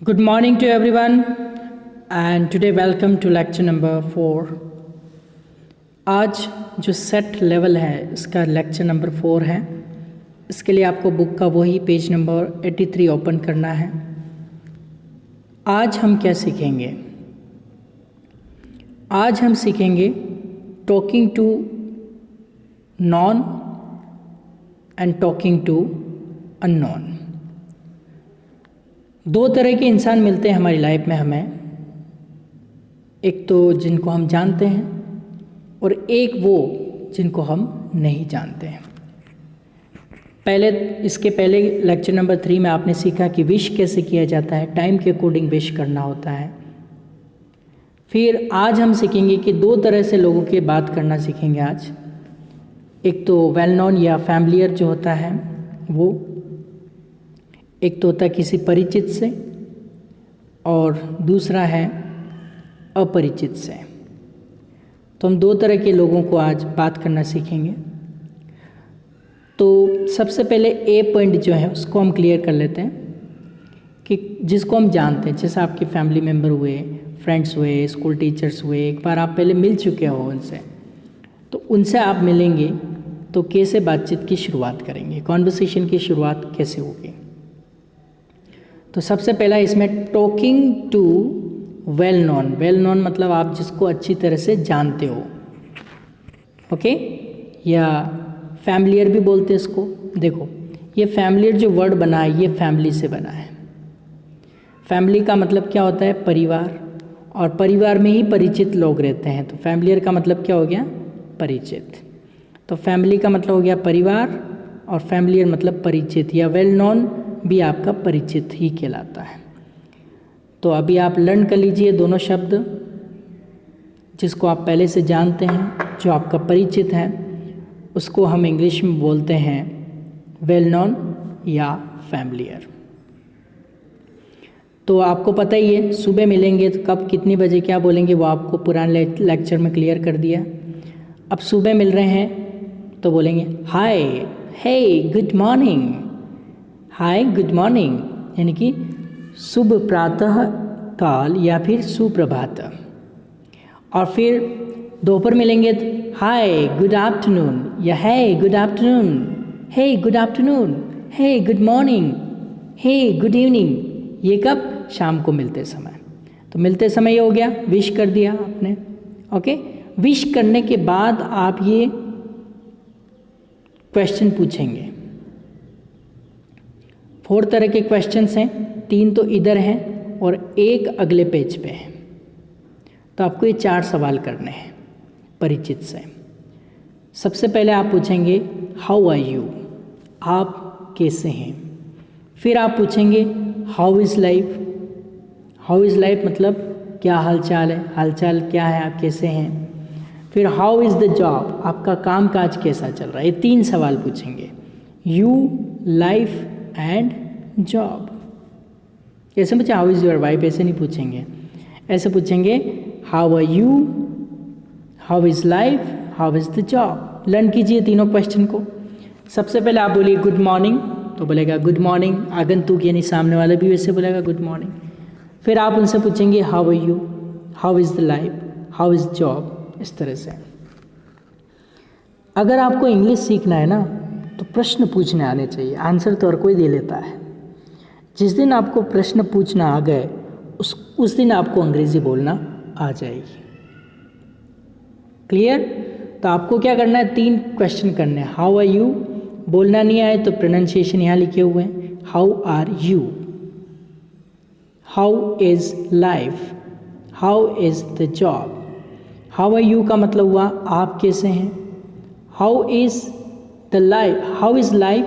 Good morning to everyone, and today welcome to lecture number 4. आज जो set level है इसका लेक्चर नंबर 4 है। इसके लिए आपको बुक का वही पेज नंबर 83 ओपन करना है। आज हम क्या सीखेंगे? आज हम सीखेंगे talking to known and talking to unknown. दो तरह के इंसान मिलते हैं हमारी लाइफ में हमें, एक तो जिनको हम जानते हैं और एक वो जिनको हम नहीं जानते हैं। इसके पहले लेक्चर नंबर 3 में आपने सीखा कि विश कैसे किया जाता है, टाइम के अकॉर्डिंग विश करना होता है। फिर आज हम सीखेंगे कि दो तरह से लोगों की बात करना सीखेंगे आज। एक तो वेल नोन या फैमिलियर जो होता है वो, एक तो होता है किसी परिचित से और दूसरा है अपरिचित से। तो हम दो तरह के लोगों को आज बात करना सीखेंगे। तो सबसे पहले ए पॉइंट जो है उसको हम क्लियर कर लेते हैं कि जिसको हम जानते हैं, जैसे आपके फैमिली मेम्बर हुए, फ्रेंड्स हुए, स्कूल टीचर्स हुए, एक बार आप पहले मिल चुके हो उनसे, तो उनसे आप मिलेंगे तो कैसे बातचीत की शुरुआत करेंगे, कॉन्वर्सेशन की शुरुआत कैसे होगी। तो सबसे पहला इसमें talking to well known. Well known मतलब आप जिसको अच्छी तरह से जानते हो, ओके, या फैमिलियर भी बोलते हैं इसको। देखो, ये फैमिलियर जो वर्ड बना है ये फैमिली से बना है। फैमिली का मतलब क्या होता है? परिवार, और परिवार में ही परिचित लोग रहते हैं। तो फैमिलियर का मतलब क्या हो गया? परिचित। तो फैमिली का मतलब हो गया परिवार और फैमिलियर मतलब परिचित, या वेल नोन भी आपका परिचित ही कहलाता है। तो अभी आप लर्न कर लीजिए दोनों शब्द, जिसको आप पहले से जानते हैं, जो आपका परिचित है, उसको हम इंग्लिश में बोलते हैं वेल नोन या फैमिलियर। तो आपको पता ही है, सुबह मिलेंगे तो कब कितनी बजे क्या बोलेंगे वो आपको पुराने लेक्चर में क्लियर कर दिया। अब सुबह मिल रहे हैं तो बोलेंगे हाय, हे, गुड मॉर्निंग। हाय, गुड मॉर्निंग यानी कि शुभ प्रातः काल या फिर सुप्रभात। और फिर दोपहर मिलेंगे तो हाय, गुड आफ्टरनून, या हे, गुड आफ्टरनून, हे, गुड आफ्टरनून, हे, गुड मॉर्निंग, हे, गुड इवनिंग। ये कब? शाम को मिलते समय। तो मिलते समय ये हो गया, विश कर दिया आपने, ओके। विश करने के बाद आप ये क्वेश्चन पूछेंगे। 4 तरह के क्वेश्चंस हैं, 3 तो इधर हैं और एक अगले पेज पे है। तो आपको ये 4 सवाल करने हैं परिचित से। सबसे पहले आप पूछेंगे हाउ आर यू, आप कैसे हैं। फिर आप पूछेंगे how is life. How is life मतलब क्या हाल चाल है, हाल चाल क्या है, आप कैसे हैं। फिर हाउ इज़ द जॉब, आपका काम काज कैसा चल रहा है। ये 3 सवाल पूछेंगे, यू, लाइफ एंड जॉब। ऐसे पूछे हाउ इज़ योर वाइफ, ऐसे नहीं पूछेंगे, ऐसे पूछेंगे how are you, how is life, how is the job. Learn कीजिए तीनों क्वेश्चन को। सबसे पहले आप बोलिए गुड मॉर्निंग, तो बोलेगा गुड मॉर्निंग। आगंतुक यानी सामने वाला भी वैसे बोलेगा गुड मॉर्निंग। फिर आप उनसे पूछेंगे how are you, how is the life, how is job, इस तरह से। अगर आपको इंग्लिश सीखना है ना तो प्रश्न पूछने आने चाहिए, आंसर तो हर कोई दे लेता है। जिस दिन आपको प्रश्न पूछना आ गए उस दिन आपको अंग्रेज़ी बोलना आ जाएगी। क्लियर? तो आपको क्या करना है? 3 क्वेश्चन करने हैं। हाउ आर यू, बोलना नहीं आए तो प्रोनाउंसिएशन यहाँ लिखे हुए हैं, how are you, how is life, how is the job. How are you का मतलब हुआ आप कैसे हैं। How is the life, how is life,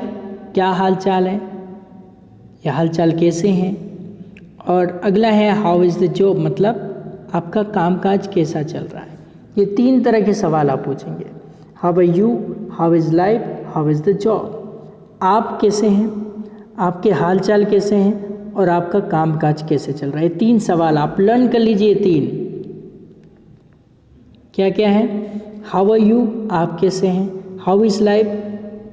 क्या हाल चाल है या हाल चाल कैसे हैं। और अगला है हाउ इज़ द जॉब, मतलब आपका कामकाज कैसा चल रहा है। ये 3 तरह के सवाल आप पूछेंगे, how are you, how is life, how is the job. आप कैसे हैं, आपके हाल चाल कैसे हैं और आपका कामकाज कैसे चल रहा है। 3 सवाल आप लर्न कर लीजिए। 3 क्या क्या है? हाउ आर यू, आप कैसे हैं, हाउ इज़ लाइफ,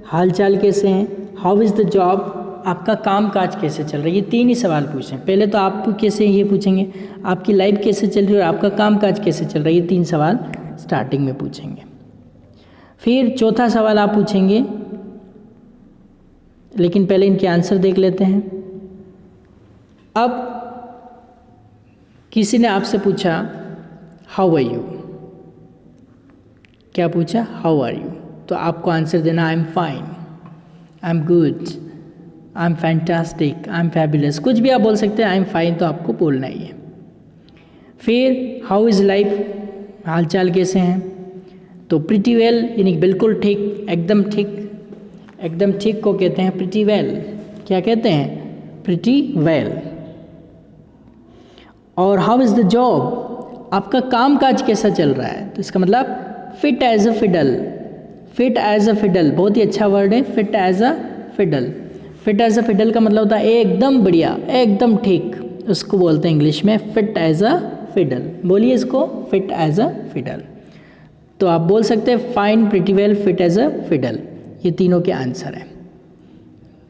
हाल चाल कैसे हैं, हाउ इज़ द जॉब, आपका काम काज कैसे चल रहा है, ये 3 ही सवाल पूछें। पहले तो आप कैसे ये पूछेंगे आपकी लाइफ कैसे चल रही है और आपका काम काज कैसे चल रहा है, ये 3 सवाल स्टार्टिंग में पूछेंगे। फिर चौथा सवाल आप पूछेंगे, लेकिन पहले इनके आंसर देख लेते हैं। अब किसी ने आपसे पूछा हाउ आर यू, क्या पूछा, हाउ आर यू, तो आपको आंसर देना आई am fine, I am good, I am fantastic, I am fabulous, कुछ भी आप बोल सकते हैं, आई एम फाइन तो आपको बोलना ही है। फिर हाउ इज़ लाइफ, हाल चाल कैसे हैं, तो प्रिटी वेल यानी बिल्कुल ठीक, एकदम ठीक, एकदम ठीक को कहते हैं प्रिटी वेल। क्या कहते हैं, प्रिटी वेल। और हाउ इज़ द जॉब, आपका काम काज कैसा चल रहा है, तो इसका मतलब fit as a fiddle, fit as a fiddle, बहुत ही अच्छा वर्ड है, fit as a fiddle. Fit as a fiddle का मतलब होता है एकदम बढ़िया, एकदम ठीक, उसको बोलते हैं इंग्लिश में फिट एज अ फिडल। बोलिए इसको, फिट एज अ फिडल। तो आप बोल सकते हैं fine, pretty well, fit as a fiddle, ये तीनों के आंसर हैं।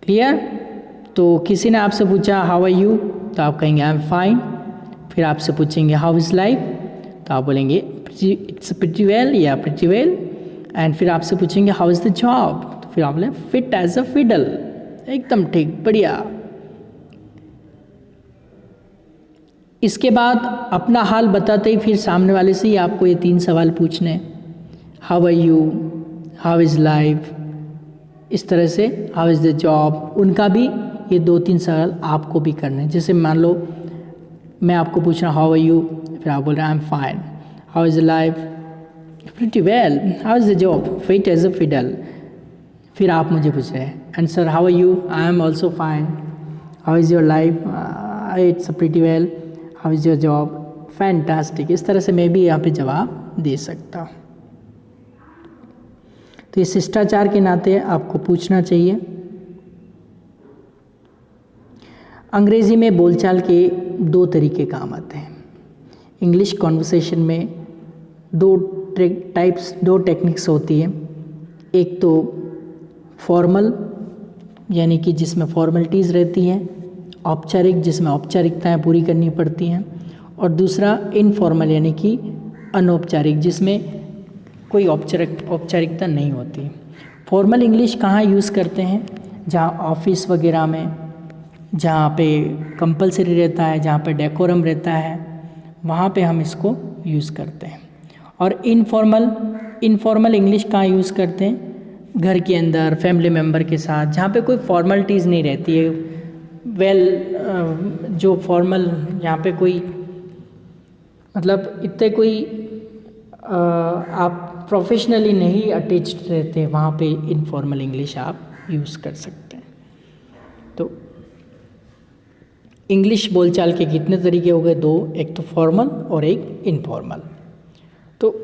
क्लियर। तो किसी ने आपसे पूछा हाउ आर यू, तो आप कहेंगे आई एम फाइन। फिर आपसे पूछेंगे हाउ इज़ लाइफ, तो आप बोलेंगे इट्स प्रिटी वेल या प्रिटी वेल। एंड फिर आपसे पूछेंगे हाउ इज़ द जॉब, तो फिर आप बोलें फिट एज अ फिडल, एकदम ठीक, बढ़िया। इसके बाद अपना हाल बताते ही फिर सामने वाले से ही आपको ये 3 सवाल पूछने हैं, how are you, how is life, इस तरह से हाउ इज़ द जॉब, उनका भी ये 2-3 सवाल आपको भी करने हैं। जैसे मान लो मैं आपको पूछ रहा हूँ हाउ आर यू, फिर आप बोल रहे हैं I am fine, how is the life, pretty well, how is the job, fit as a fiddle. फिर आप मुझे पूछ रहे हैं and sir how are you, I am also fine, how is your life, it's pretty well, how is your job, fantastic. इस तरह से मैं भी यहाँ पे जवाब दे सकता हूँ। तो ये शिष्टाचार के नाते आपको पूछना चाहिए। अंग्रेज़ी में बोलचाल के 2 तरीके काम आते हैं। इंग्लिश कॉन्वर्सेशन में 2 टेक्निक्स होती हैं। एक तो फॉर्मल यानी कि जिसमें फॉर्मेलिटीज़ रहती हैं, औपचारिक जिसमें औपचारिकताएं पूरी करनी पड़ती हैं, और दूसरा इनफॉर्मल यानी कि अनौपचारिक जिसमें कोई औपचारिकता नहीं होती। फॉर्मल इंग्लिश कहाँ यूज़ करते हैं, जहाँ ऑफिस वगैरह में, जहाँ पे कंपलसरी रहता है, जहाँ पे डेकोरम रहता है, वहाँ पे हम इसको यूज़ करते हैं। और इनफॉर्मल इंग्लिश कहाँ यूज़ करते हैं, घर के अंदर फैमिली मेम्बर के साथ, जहाँ पे कोई फॉर्मेलिटीज़ नहीं रहती है। जो फॉर्मल जहाँ पे कोई मतलब इतने कोई आप प्रोफेशनली नहीं अटैच्ड रहते, वहाँ पे इनफॉर्मल इंग्लिश आप यूज़ कर सकते हैं। तो इंग्लिश बोलचाल के कितने तरीके हो गए, 2, एक तो फॉर्मल और एक इनफॉर्मल। तो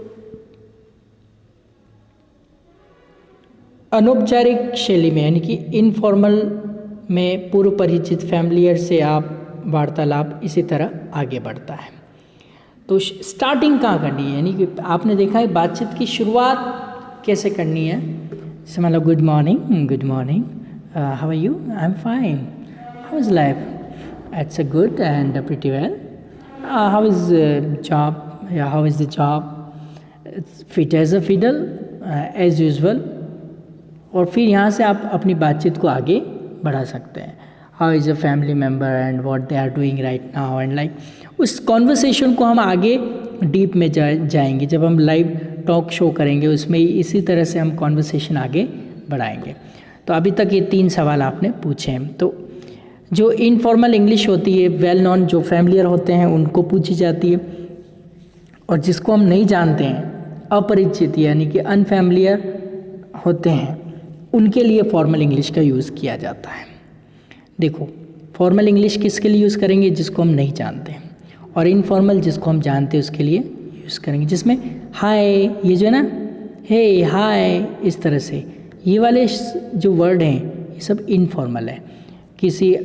अनौपचारिक शैली में यानी कि इनफॉर्मल में पूर्व परिचित फैमिलियर से आप वार्तालाप इसी तरह आगे बढ़ता है। तो स्टार्टिंग कहाँ करनी है, यानी कि आपने देखा है बातचीत की शुरुआत कैसे करनी है। जैसे मान लो good morning, how are you, I am fine, how is life, it's a good and pretty well, how is job या how is the job, fit as a fiddle as usual. और फिर यहाँ से आप अपनी बातचीत को आगे बढ़ा सकते हैं, how is a family member and what they are doing right now and like. उस कॉन्वर्सेशन को हम आगे डीप में जाएंगे जब हम लाइव टॉक शो करेंगे, उसमें इसी तरह से हम कॉन्वर्सेशन आगे बढ़ाएंगे। तो अभी तक ये 3 सवाल आपने पूछे हैं। तो जो इनफॉर्मल इंग्लिश होती है, वेल नॉन जो फैमिलियर होते हैं उनको पूछी जाती है, और जिसको हम नहीं जानते हैं, अपरिचित यानी कि अनफैमिलियर होते हैं, उनके लिए फॉर्मल इंग्लिश का यूज़ किया जाता है। देखो, फॉर्मल इंग्लिश किसके लिए यूज़ करेंगे, जिसको हम नहीं जानते हैं, और इनफॉर्मल जिसको हम जानते हैं उसके लिए यूज़ करेंगे। जिसमें हाय, ये जो है ना, हे हाय, इस तरह से ये वाले जो वर्ड हैं ये सब इनफॉर्मल है। किसी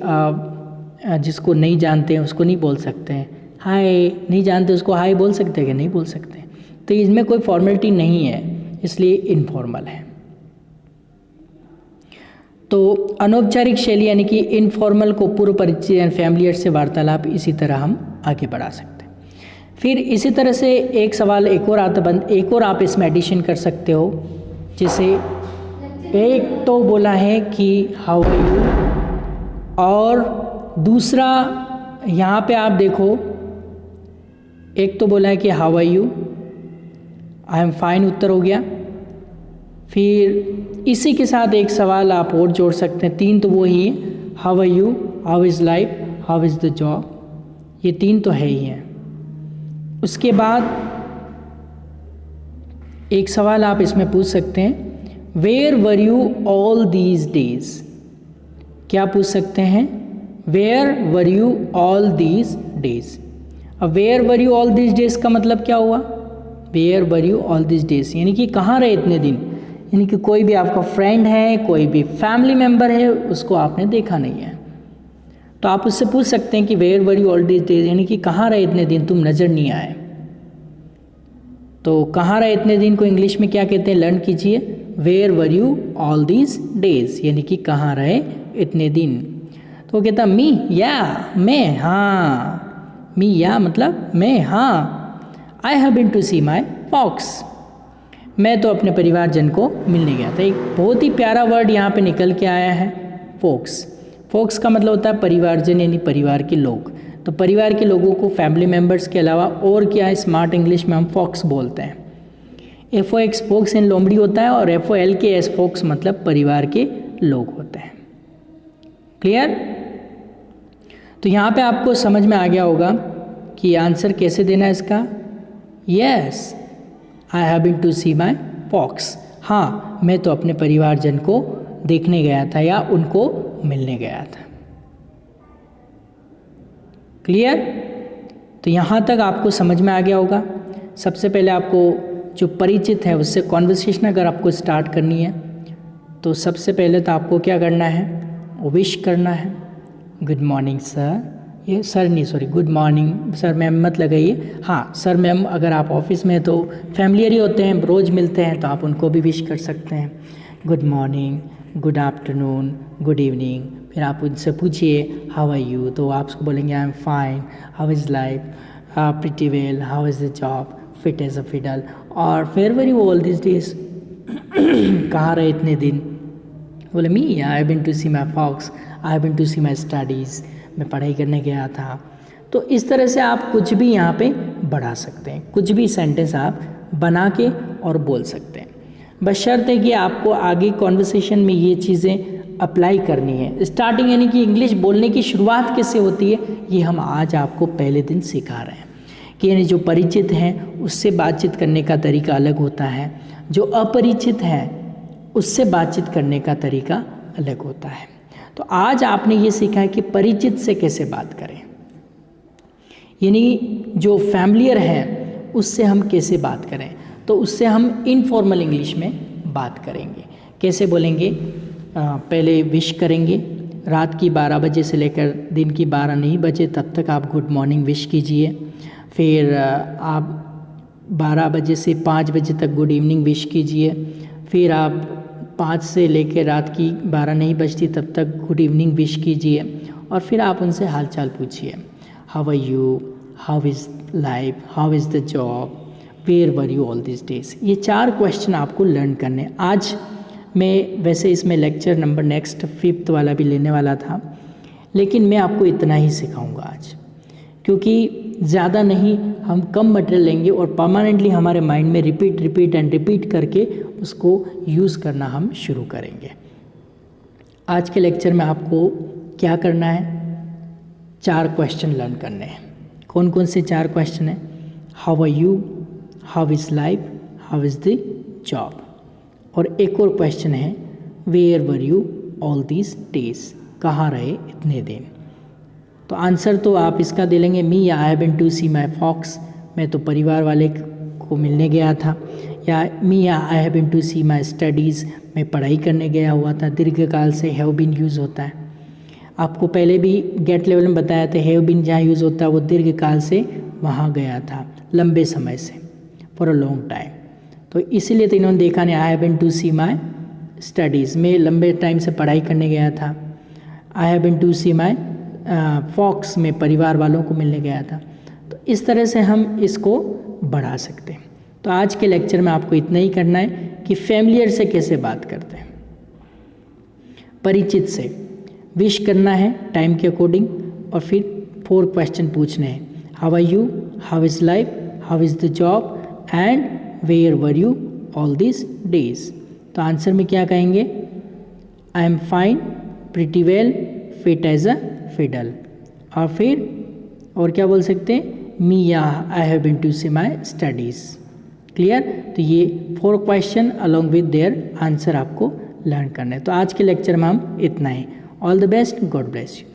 जिसको नहीं जानते हैं उसको नहीं बोल सकते हैं हाय, नहीं जानते उसको हाय बोल सकते हैं कि नहीं बोल सकते। तो इसमें कोई फॉर्मेलिटी नहीं है, इसलिए इनफॉर्मल है। तो अनौपचारिक शैली यानी कि इनफॉर्मल को पूर्व परिचित यानी फैमिलियर से वार्तालाप इसी तरह हम आगे बढ़ा सकते हैं। फिर इसी तरह से एक सवाल एक और आप इसमें एडिशन कर सकते हो। जैसे एक तो बोला है कि हाउ आर यू, और दूसरा यहाँ पे आप देखो, एक तो बोला है कि how are you, I am fine उत्तर हो गया। फिर इसी के साथ एक सवाल आप और जोड़ सकते हैं, 3 तो वो ही है, how are you, how is life, how is the job, ये 3 तो है ही हैं। उसके बाद एक सवाल आप इसमें पूछ सकते हैं, where were you all these days. क्या पूछ सकते हैं, where were you all these days. अब where were you all these days का मतलब क्या हुआ, where were you all these days यानी कि कहाँ रहे इतने दिन, यानी कि कोई भी आपका फ्रेंड है, कोई भी फैमिली मेम्बर है, उसको आपने देखा नहीं है, तो आप उससे पूछ सकते हैं कि where were you all these days यानी कि कहाँ रहे इतने दिन, तुम नज़र नहीं आए। तो कहाँ रहे इतने दिन को इंग्लिश में क्या कहते हैं, लर्न कीजिए, where were you all these days यानी कि कहाँ रहे इतने दिन। तो वो कहता मी या, मैं, हाँ, मी या मतलब मैं, हाँ। I have been to see my folks, मैं तो अपने परिवारजन को मिलने गया था। एक बहुत ही प्यारा वर्ड यहाँ पे निकल के आया है, फोक्स। फोक्स का मतलब होता है परिवारजन यानी परिवार के लोग। तो परिवार के लोगों को फैमिली मेम्बर्स के अलावा और क्या है, स्मार्ट इंग्लिश में हम फॉक्स बोलते हैं। FOX फोक्स इन लोमड़ी होता है, और FOLKS फोक्स मतलब परिवार के लोग होते हैं। क्लियर। तो यहाँ पे आपको समझ में आ गया होगा कि आंसर कैसे देना है इसका। Yes, I have been to see my folks, हाँ मैं तो अपने परिवारजन को देखने गया था या उनको मिलने गया था। क्लियर। तो यहाँ तक आपको समझ में आ गया होगा। सबसे पहले आपको जो परिचित है उससे कॉन्वर्सेशन अगर आपको स्टार्ट करनी है, तो सबसे पहले तो आपको क्या करना है, विश करना है, गुड मॉर्निंग सर, ये सर नहीं sorry good morning sir ma'am मत लगाइए, हाँ सर मैम अगर आप ऑफिस में तो फैमिलियर ही होते हैं, रोज़ मिलते हैं, तो आप उनको भी विश कर सकते हैं, good morning, good afternoon, good evening. फिर आप उनसे पूछिए हाउ आर यू, तो आप उसको बोलेंगे I am fine, how is life, pretty well, how is the job, fit as a fiddle, और where were you all this days, कहाँ रहे इतने दिन। बोले me I have been to see my folks, I have been to see my studies, मैं पढ़ाई करने गया था। तो इस तरह से आप कुछ भी यहाँ पे बढ़ा सकते हैं, कुछ भी सेंटेंस आप बना के और बोल सकते हैं, बस शर्त है कि आपको आगे कॉन्वर्सेशन में ये चीज़ें अप्लाई करनी है। स्टार्टिंग यानी कि इंग्लिश बोलने की शुरुआत कैसे होती है, ये हम आज आपको पहले दिन सिखा रहे हैं कि यानी जो परिचित हैं उससे बातचीत करने का तरीका अलग होता है, जो अपरिचित हैं उससे बातचीत करने का तरीका अलग होता है। तो आज आपने ये सीखा है कि परिचित से कैसे बात करें, यानी जो फैमिलियर है उससे हम कैसे बात करें। तो उससे हम इनफॉर्मल इंग्लिश में बात करेंगे। कैसे बोलेंगे, पहले विश करेंगे, रात की 12 बजे से लेकर दिन की 12 नहीं बजे तब तक आप गुड मॉर्निंग विश कीजिए। फिर आप 12 बजे से 5 बजे तक गुड इवनिंग विश कीजिए। फिर आप 5 से लेकर रात की 12 नहीं बजती तब तक गुड इवनिंग विश कीजिए, और फिर आप उनसे हाल चाल पूछिए, how are you, how is life, how is the job, where were you all this days. ये 4 क्वेश्चन आपको लर्न करने। आज मैं वैसे इसमें लेक्चर नंबर नेक्स्ट 5th वाला भी लेने वाला था, लेकिन मैं आपको इतना ही सिखाऊंगा आज, क्योंकि ज़्यादा नहीं, हम कम मटेरियल लेंगे और परमानेंटली हमारे माइंड में रिपीट करके उसको यूज़ करना हम शुरू करेंगे। आज के लेक्चर में आपको क्या करना है, 4 क्वेश्चन लर्न करने हैं। कौन कौन से 4 क्वेश्चन हैं, how are you, how is life, how is the job, और एक और क्वेश्चन है where were you all these days, कहाँ रहे इतने दिन। तो आंसर तो आप इसका दे लेंगे, me I have been to see my folks, मैं तो परिवार वाले को मिलने गया था, या me I have been to see my studies, मैं पढ़ाई करने गया हुआ था। दीर्घकाल से हैव बीन यूज़ होता है, आपको पहले भी गेट लेवल में बताया था, हैव बीन जहाँ यूज़ होता है वो दीर्घकाल से वहाँ गया था, लंबे समय से, फॉर अ लॉन्ग टाइम। तो इसीलिए तो इन्होंने देखा नहीं, I have been to see my studies में लंबे टाइम से पढ़ाई करने गया था। I have been to see my folks में परिवार वालों को मिलने गया था। तो इस तरह से हम इसको बढ़ा सकते हैं। तो आज के लेक्चर में आपको इतना ही करना है कि फैमिलियर से कैसे बात करते हैं, परिचित से विश करना है टाइम के अकॉर्डिंग, और फिर 4 क्वेश्चन पूछने हैं। How are you, how is life, how is the job and where were you all this days. तो आंसर में क्या कहेंगे, I am fine, pretty well, fit as a fiddle. और फिर और क्या बोल सकते हैं, मी या I have been to see my studies. Clear. तो ये 4 question along with their answer आपको लर्न करना है। तो आज के लेक्चर में हम इतना ही। All the best, God bless you.